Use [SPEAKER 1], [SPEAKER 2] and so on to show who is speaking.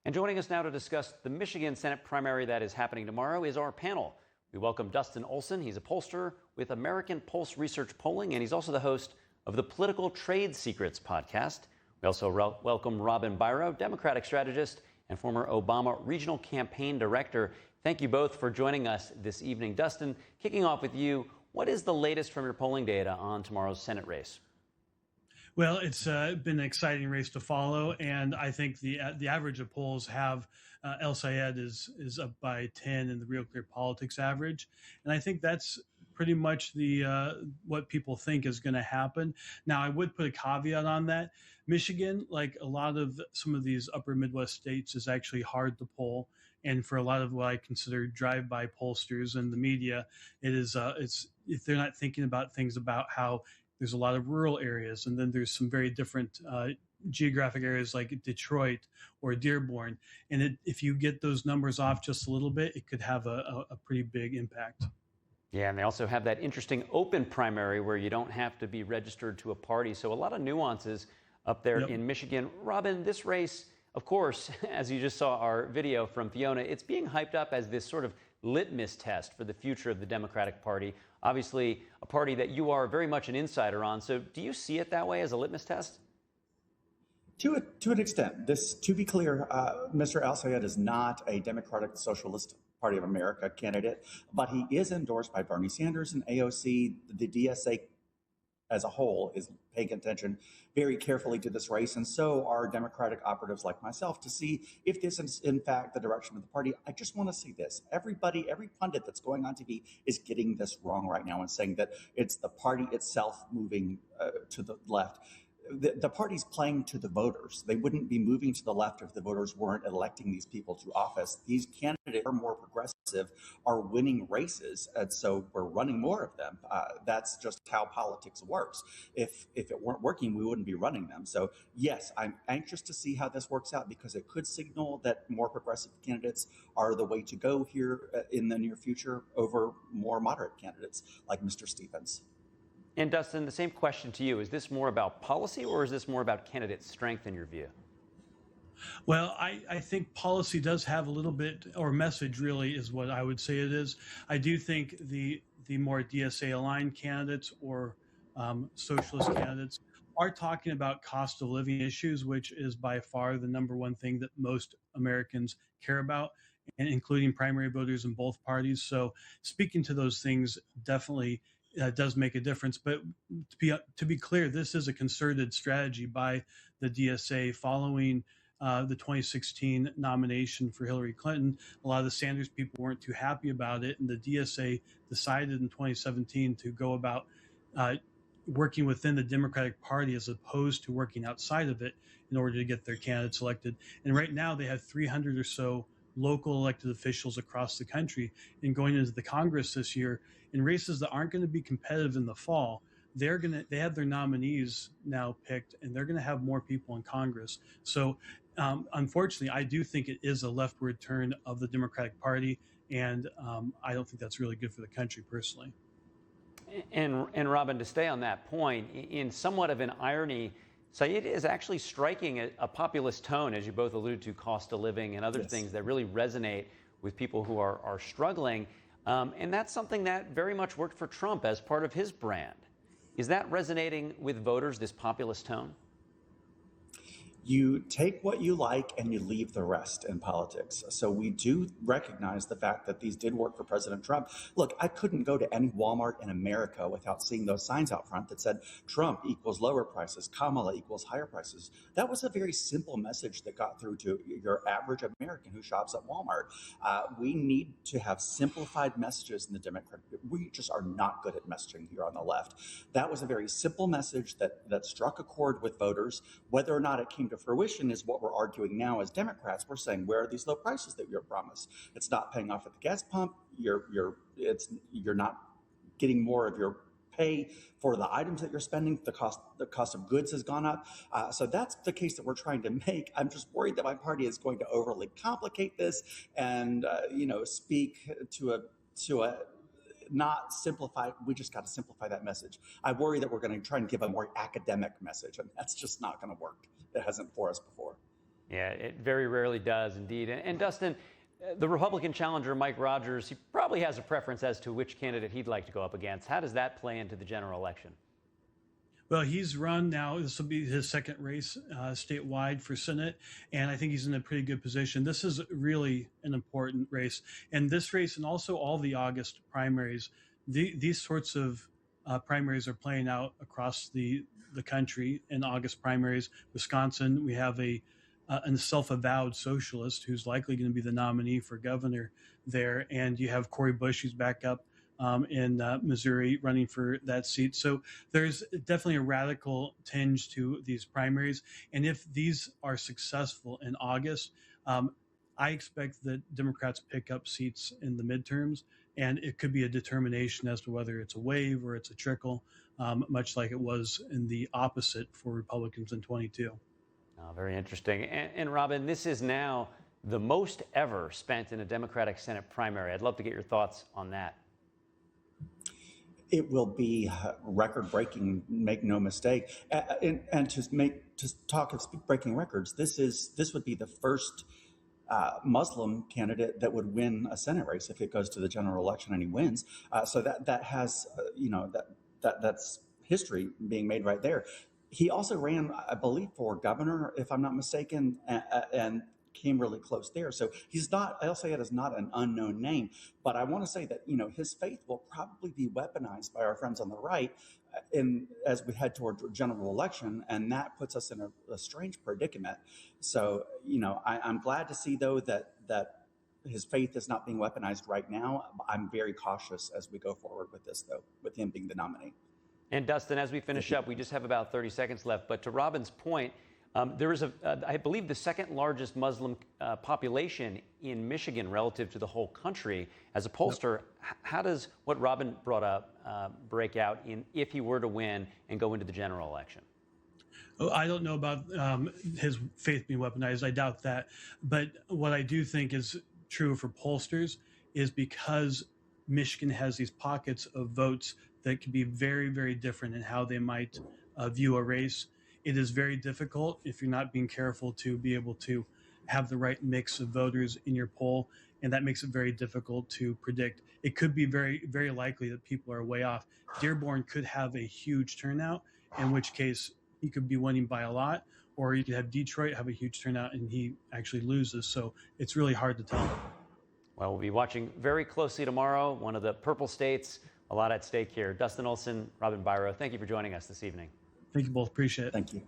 [SPEAKER 1] And joining us now to discuss the Michigan Senate primary that is happening tomorrow is our panel. We welcome Dustin Olson. He's a pollster with American Pulse Research Polling, and he's also the host of the Political Trade Secrets podcast. We also welcome Robin Byro, Democratic strategist and former Obama regional campaign director. Thank you both for joining us this evening. Dustin, kicking off with you, what is the latest from your polling data on tomorrow's Senate race?
[SPEAKER 2] Well, it's been an exciting race to follow, and I think the average of polls have El-Sayed is up by 10 in the Real Clear Politics average, and I think that's pretty much the what people think is going to happen. Now, I would put a caveat on that. Michigan, like a lot of some of these upper Midwest states, is actually hard to poll, and for a lot of what I consider drive-by pollsters and the media, it is it's if they're not thinking about things about how there's a lot of rural areas, and then there's some very different geographic areas like Detroit or Dearborn. And if you get those numbers off just a little bit, it could have a pretty big impact.
[SPEAKER 1] Yeah, and they also have that interesting open primary where you don't have to be registered to a party. So a lot of nuances up there in Michigan. Robin, this race, of course, as you just saw our video from Fiona, it's being hyped up as this sort of litmus test for the future of the Democratic Party. Obviously, a party that you are very much an insider on. So do you see it that way as a litmus test?
[SPEAKER 3] To an extent. To be clear, Mr. El-Sayed is not a Democratic Socialist Party of America candidate, but he is endorsed by Bernie Sanders and AOC. The DSA as a whole is paying attention very carefully to this race, and so are Democratic operatives like myself to see if this is in fact the direction of the party. I just want to say this. Every pundit that's going on TV is getting this wrong right now and saying that it's the party itself moving to the left. The party's playing to the voters. They wouldn't be moving to the left if the voters weren't electing these people to office. These candidates are more progressive, are winning races, and so we're running more of them. That's just how politics works. If it weren't working, we wouldn't be running them. So yes, I'm anxious to see how this works out because it could signal that more progressive candidates are the way to go here in the near future over more moderate candidates like Mr. Stevens.
[SPEAKER 1] And Dustin, the same question to you. Is this more about policy or is this more about candidate strength in your view?
[SPEAKER 2] Well, I think policy does have a little bit, or message really is what I would say it is. I do think the more DSA-aligned candidates or socialist candidates are talking about cost of living issues, which is by far the number one thing that most Americans care about, and including primary voters in both parties. So speaking to those things definitely does make a difference. But to be clear, this is a concerted strategy by the DSA following the 2016 nomination for Hillary Clinton. A lot of the Sanders people weren't too happy about it, and the DSA decided in 2017 to go about working within the Democratic Party as opposed to working outside of it in order to get their candidates elected. And right now they have 300 or so local elected officials across the country. And going into the Congress this year, in races that aren't going to be competitive in the fall, they have their nominees now picked, and they're going to have more people in Congress. So unfortunately, I do think it is a leftward turn of the Democratic Party, and I don't think that's really good for the country personally.
[SPEAKER 1] And Robin, to stay on that point, in somewhat of an irony, Sayed is actually striking a populist tone, as you both alluded to, cost of living and other things that really resonate with people who are struggling. And that's something that very much worked for Trump as part of his brand. Is that resonating with voters, this populist tone?
[SPEAKER 3] You take what you like and you leave the rest in politics. So we do recognize the fact that these did work for President Trump. Look, I couldn't go to any Walmart in America without seeing those signs out front that said Trump equals lower prices, Kamala equals higher prices. That was a very simple message that got through to your average American who shops at Walmart. We need to have simplified messages in the Democratic. We just are not good at messaging here on the left. That was a very simple message that struck a chord with voters. Whether or not it came to fruition is what we're arguing now as Democrats. We're saying, where are these low prices that you're promised? It's not paying off at the gas pump. You're not getting more of your pay for the items that you're spending. The cost of goods has gone up. So that's the case that we're trying to make. I'm just worried that my party is going to overly complicate this and speak to a not simplify. We just got to simplify that message. I worry that we're going to try and give a more academic message, and that's just not going to work. It hasn't for us before.
[SPEAKER 1] Yeah, it very rarely does indeed. And Dustin, the Republican challenger, Mike Rogers, he probably has a preference as to which candidate he'd like to go up against. How does that play into the general election?
[SPEAKER 2] Well, he's run now. This will be his second race statewide for Senate, and I think he's in a pretty good position. This is really an important race, and this race, and also all the August primaries, these sorts of primaries are playing out across the country. In August primaries, Wisconsin, we have a self-avowed socialist who's likely going to be the nominee for governor there, and you have Cori Bush, who's back up in Missouri running for that seat. So there's definitely a radical tinge to these primaries. And if these are successful in August, I expect that Democrats pick up seats in the midterms, and it could be a determination as to whether it's a wave or it's a trickle, much like it was in the opposite for Republicans in 22.
[SPEAKER 1] Oh, very interesting. And Robin, this is now the most ever spent in a Democratic Senate primary. I'd love to get your thoughts on that.
[SPEAKER 3] It will be record-breaking, make no mistake. And to talk of breaking records, this would be the first Muslim candidate that would win a Senate race if it goes to the general election and he wins. So that has that's history being made right there. He also ran, I believe, for governor, if I'm not mistaken, and came really close there. So he's not, El-Sayed is not an unknown name, but I want to say that, his faith will probably be weaponized by our friends on the right as we head toward general election. And that puts us in a strange predicament. So, I'm glad to see, though, that his faith is not being weaponized right now. I'm very cautious as we go forward with this, though, with him being the nominee.
[SPEAKER 1] And Dustin, as we finish up, we just have about 30 seconds left. But to Robin's point, there is, I believe, the second largest Muslim population in Michigan relative to the whole country. As a pollster, how does what Robin brought up break out if he were to win and go into the general election?
[SPEAKER 2] Oh, I don't know about his faith being weaponized. I doubt that. But what I do think is true for pollsters is because Michigan has these pockets of votes that can be very, very different in how they might view a race. It is very difficult, if you're not being careful, to be able to have the right mix of voters in your poll, and that makes it very difficult to predict. It could be very, very likely that people are way off. Dearborn could have a huge turnout, in which case he could be winning by a lot, or you could have Detroit have a huge turnout and he actually loses. So it's really hard to tell.
[SPEAKER 1] Well, we'll be watching very closely tomorrow, one of the purple states, a lot at stake here. Dustin Olson, Robin Byro, thank you for joining us this evening.
[SPEAKER 2] Thank you both. Appreciate it.
[SPEAKER 3] Thank you.